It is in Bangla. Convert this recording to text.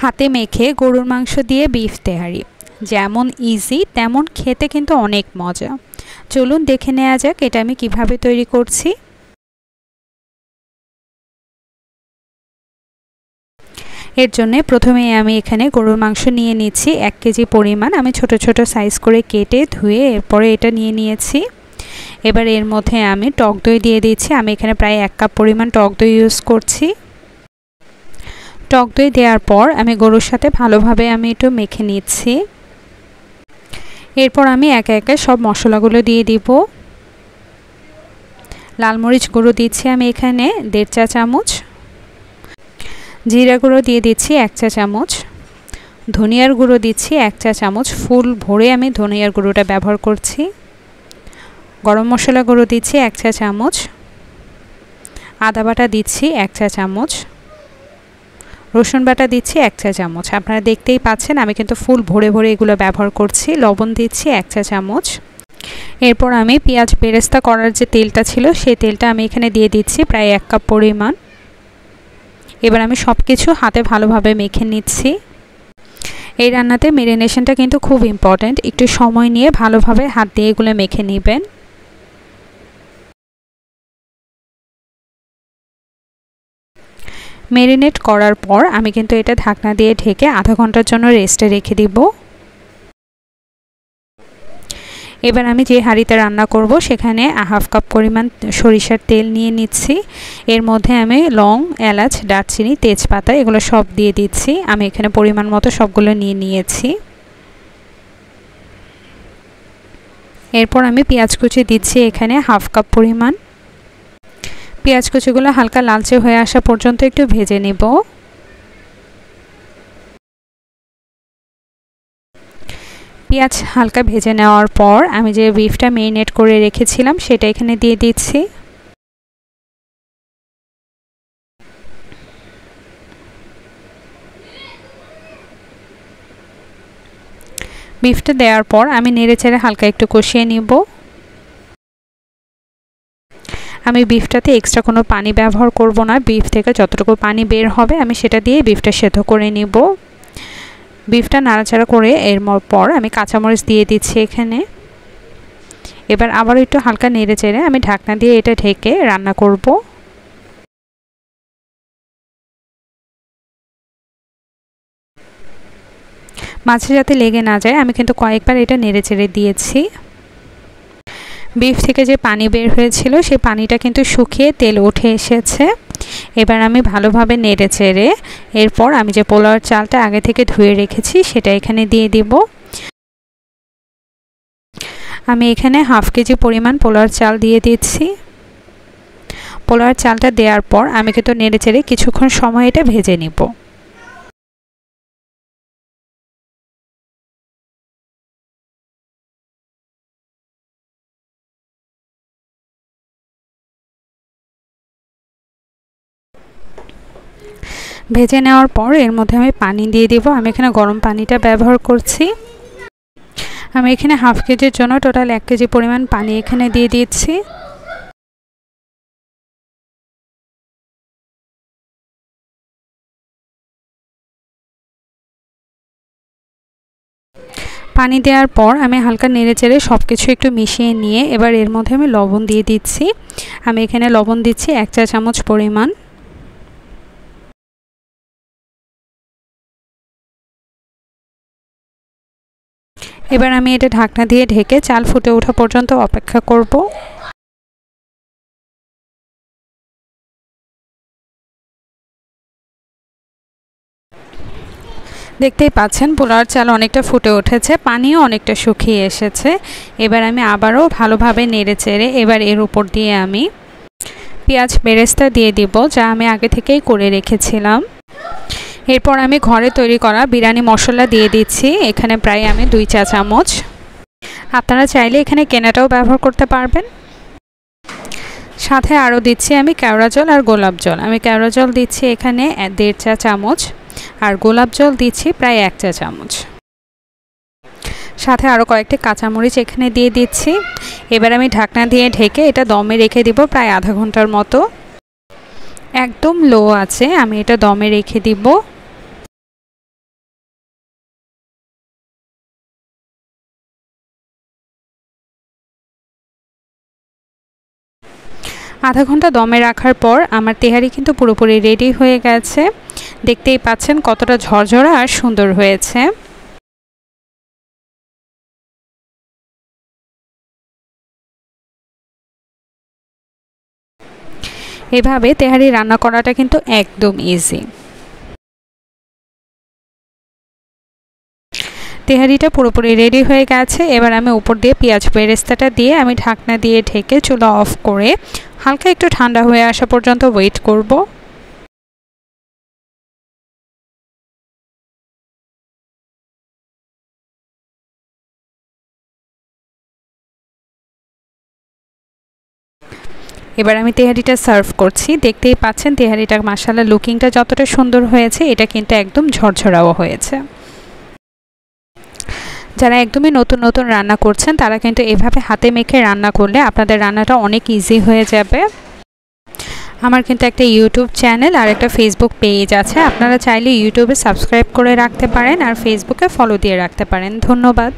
হাতে মেখে গরুর মাংস দিয়ে বিফ তেহারি যেমন ইজি তেমন খেতে কিন্তু অনেক মজা। চলুন দেখে নেওয়া যাক এটা আমি কিভাবে তৈরি করছি। এর জন্য প্রথমে আমি এখানে গরুর মাংস নিয়ে নিচ্ছি 1 কেজি পরিমাণ। আমি ছোট ছোট সাইজ করে কেটে ধুয়ে এরপরে এটা নিয়ে নিয়েছি। এবার এর মধ্যে আমি টক দই দিয়ে দিচ্ছি। আমি এখানে প্রায় 1 কাপ পরিমাণ টক দই ইউজ করছি। টক দই দেওয়ার পর আমি গরুর সাথে ভালোভাবে আমি একটু মেখে নিচ্ছি। এরপর আমি একে একে সব মশলাগুলো দিয়ে দিব। লাল মরিচ গুঁড়ো দিচ্ছি আমি এখানে 1.5 চা চামচ, জিরা গুঁড়ো দিয়ে দিচ্ছি 1 চা চামচ, ধনিয়ার গুঁড়ো দিচ্ছি 1 চা চামচ, ফুল ভরে আমি ধনিয়ার গুঁড়োটা ব্যবহার করছি। গরম মশলা গুঁড়ো দিচ্ছি 1 চা চামচ, আদা বাটা দিচ্ছি 1 চা চামচ, রসুন বাটা দিচ্ছি 1 চা চামচ। আপনারা দেখতেই পাচ্ছেন আমি কিন্তু ফুল ভরে ভরে এগুলো ব্যবহার করছি। লবণ দিচ্ছি 1 চা চামচ। এরপর আমি পেঁয়াজ বেরেস্তা করার যে তেলটা ছিল সেই তেলটা আমি এখানে দিয়ে দিচ্ছি প্রায় 1 কাপ পরিমাণ। এবার আমি সব কিছু হাতে ভালোভাবে মেখে নিচ্ছি। এই রান্নাতে ম্যারিনেশনটা কিন্তু খুব ইম্পর্ট্যান্ট। একটু সময় নিয়ে ভালোভাবে হাত দিয়ে এগুলো মেখে নেবেন। ম্যারিনেট করার পর আমি কিন্তু এটা ঢাকনা দিয়ে ঢেকে আধা ঘন্টার জন্য রেস্টে রেখে দিব। এবার আমি যে হাঁড়িতে রান্না করব সেখানে 1/2 কাপ পরিমাণ সরিষার তেল নিয়ে নিচ্ছি। এর মধ্যে আমি লং, এলাচ, দারচিনি, তেজপাতা এগুলো সব দিয়ে দিচ্ছি। আমি এখানে পরিমাণ মতো সবগুলো নিয়ে নিয়েছি। এরপর আমি পেঁয়াজ কুচি দিচ্ছি এখানে 1/2 কাপ পরিমাণ। পেঁয়াজ কুচিগুলো হালকা লালচে হয়ে আসা পর্যন্ত একটু ভেজে নেব। পেঁয়াজ হালকা ভেজে নেওয়ার পর আমি যে বিফটা ম্যারিনেট করে রেখেছিলাম সেটা এখানে দিয়ে দিচ্ছি। বিফটা দেওয়ার পর আমি নেড়েচেড়ে হালকা একটু কষিয়ে নিব। আমি বিফটাতে এক্সট্রা কোনো পানি ব্যবহার করব না। বিফ থেকে যতটুকু পানি বের হবে আমি সেটা দিয়ে বিফটা সেদ্ধ করে নিব। বিফটা নাড়াচাড়া করে এর পর আমি কাঁচামরিচ দিয়ে দিচ্ছি এখানে। এবার আবার একটু হালকা নেড়েচেড়ে আমি ঢাকনা দিয়ে এটা ঢেকে রান্না করব। মাছে যাতে লেগে না যায় আমি কিন্তু কয়েকবার এটা নেড়েচেড়ে দিয়েছি। বিফ থেকে যে পানি বের হয়েছিল সেই পানিটা কিন্তু শুকিয়ে তেল উঠে এসেছে। এবার আমি ভালোভাবে নেড়েচেড়ে এরপর আমি যে পোলাওর চালটা আগে থেকে ধুয়ে রেখেছি সেটা এখানে দিয়ে দিব। আমি এখানে 1/2 কেজি পরিমাণ পোলাওর চাল দিয়ে দিচ্ছি। পোলাওর চালটা দেওয়ার পর আমি কিন্তু নেড়েচেড়ে কিছুক্ষণ সময় এটা ভেজে নিব। ভেজে নেওয়ার পর এর মধ্যে আমি পানি দিয়ে দিব। আমি এখানে গরম পানিটা ব্যবহার করছি। আমি এখানে 1/2 কেজির জন্য টোটাল 1 কেজি পরিমাণ পানি এখানে দিয়ে দিচ্ছি। পানি দেওয়ার পর আমি হালকা নেড়েচেড়ে সব কিছু একটু মিশিয়ে নিয়ে এবার এর মধ্যে আমি লবণ দিয়ে দিচ্ছি। আমি এখানে লবণ দিচ্ছি 1 চা চামচ পরিমাণ। এবার আমি এটা ঢাকনা দিয়ে ঢেকে চাল ফুটে ওঠা পর্যন্ত অপেক্ষা করব। দেখতেই পাচ্ছেন পোলাওর চাল অনেকটা ফুটে উঠেছে, পানিও অনেকটা শুকিয়ে এসেছে। এবার আমি আবারও ভালোভাবে নেড়েচেড়ে এবার এর উপর দিয়ে আমি পেঁয়াজ বেরেস্তা দিয়ে দিব যা আমি আগে থেকেই করে রেখেছিলাম। এরপর আমি ঘরে তৈরি করা বিরিয়ানি মশলা দিয়ে দিচ্ছি। এখানে প্রায় আমি 2 চা চামচ। আপনারা চাইলে এখানে কেনাটাও ব্যবহার করতে পারবেন। সাথে আরও দিচ্ছি আমি কেওড়া জল আর গোলাপ জল। আমি কেওড়া জল দিচ্ছি এখানে 1.5 চা চামচ আর গোলাপ জল দিচ্ছি প্রায় 1 চা চামচ। সাথে আরও কয়েকটি কাঁচামরিচ এখানে দিয়ে দিচ্ছি। এবার আমি ঢাকনা দিয়ে ঢেকে এটা দমে রেখে দিব প্রায় আধা ঘন্টার মতো। একদম লো আছে আমি এটা দমে রেখে দিব। আধা ঘন্টা দমে রাখার পর আমার তেহারি কিন্তু পুরোপুরি রেডি হয়ে গেছে। দেখতেই পাচ্ছেন কতটা ঝরঝরা আর সুন্দর হয়েছে। এভাবে তেহারি রান্না করাটা কিন্তু একদম ইজি। তেহারিটা পুরোপুরি রেডি হয়ে গেছে। এবার আমি উপর দিয়ে পেঁয়াজ বেরেস্তাটা দিয়ে আমি ঢাকনা দিয়ে ঢেকে চুলা অফ করে হালকা একটু ঠান্ডা হয়ে আসা পর্যন্ত ওয়েট করব। এবার আমি তেহারিটা সার্ভ করছি। দেখতেই পাচ্ছেন তেহারিটার মাশাআল্লাহ লুকিংটা যতটা সুন্দর হয়েছে, এটা কিন্তু একদম ঝরঝরাও হয়েছে। যারা একদমই নতুন নতুন রান্না করছেন তারা কিন্তু এভাবে হাতে মেখে রান্না করলে আপনাদের রান্নাটা অনেক ইজি হয়ে যাবে। আমার কিন্তু একটা ইউটিউব চ্যানেল আর একটা ফেসবুক পেজ আছে, আপনারা চাইলে ইউটিউবে সাবস্ক্রাইব করে রাখতে পারেন আর ফেসবুকে ফলো দিয়ে রাখতে পারেন। ধন্যবাদ।